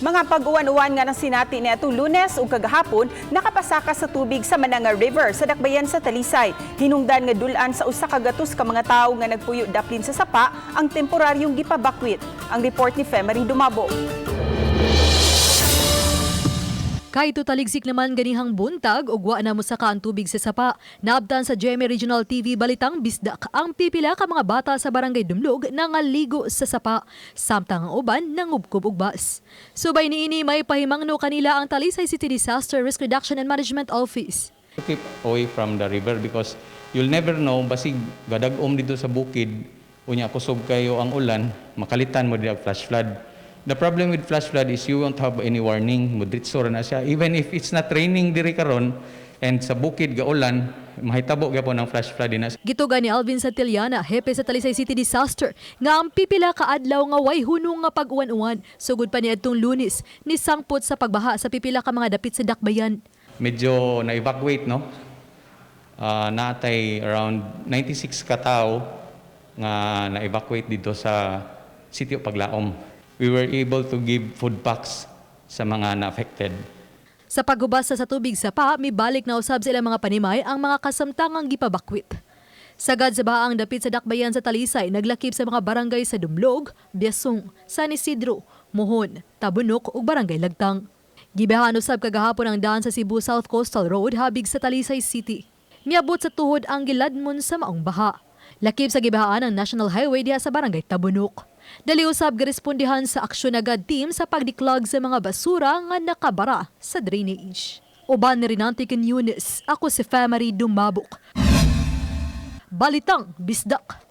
Mga pag-uwan-uwan nga ng sinati ni atong Lunes ug kagahapon nakapasaka sa tubig sa Mananga River sa dakbayan sa Talisay. Hinungdan nga dulan sa usa ka gatos ka mga tawo nga nagpuyo daplin sa sapa ang temporaryong gipabakwit. Ang report ni Femery Dumabo. Kay tutaligsik naman ganihang buntag ug wa na mosaka ang tubig sa sapa. Naabtan sa GMA Regional TV balitang bisdak ang pipila ka mga bata sa barangay Dumlog nangaligo sa sapa samtang ang uban nangubkob og bas. Subay niini may pahimangno kanila ang Talisay City Disaster Risk Reduction and Management Office. Keep away from the river because you'll never know basig gadag-om dito sa bukid unya kusob kayo ang ulan makalitan mo di flash flood. The problem with flash flood is you won't have any warning. Mudritso na siya. Even if it's not raining diri karon and sa bukid gaulan, mahitabo gyapon ang flash flood din. Gitugan ni Alvin Santillana, hepe sa Talisay City Disaster, nga ang pipila ka adlaw nga way hunong nga pag-uwan-uwan. Sugod pa niadtong Lunes ni sangpot sa pagbaha sa pipila ka mga dapit sa dakbayan. Medyo na-evacuate, no? Natay around 96 ka tawo nga na-evacuate dito sa Sitio Paglaom. We were able to give food packs sa mga na-affected. Sa paghubas sa tubig sapa, mibalik na usab sa ilang mga panimay ang mga kasamtangang gipabakwit. Sagad sa baang dapit sa dakbayan sa Talisay, naglakip sa mga barangay sa Dumlog, Biasong, San Isidro, Mohon, Tabunok ug Barangay Lagtang. Gibahan usab kagahapon ang daan sa Cebu South Coastal Road habig sa Talisay City. Miabot sa tuhod ang giladmon sa maong baha. Lakip sa gibahaan ang National Highway diha sa Barangay Tabunok. Dali usab girespondihan sa aksyon agad team sa pagdiklag sa mga basura nga nakabara sa drainage. Uban ni Rinanti Ken Yunis, ako si Femery Dumabok. Balitang Bisdak.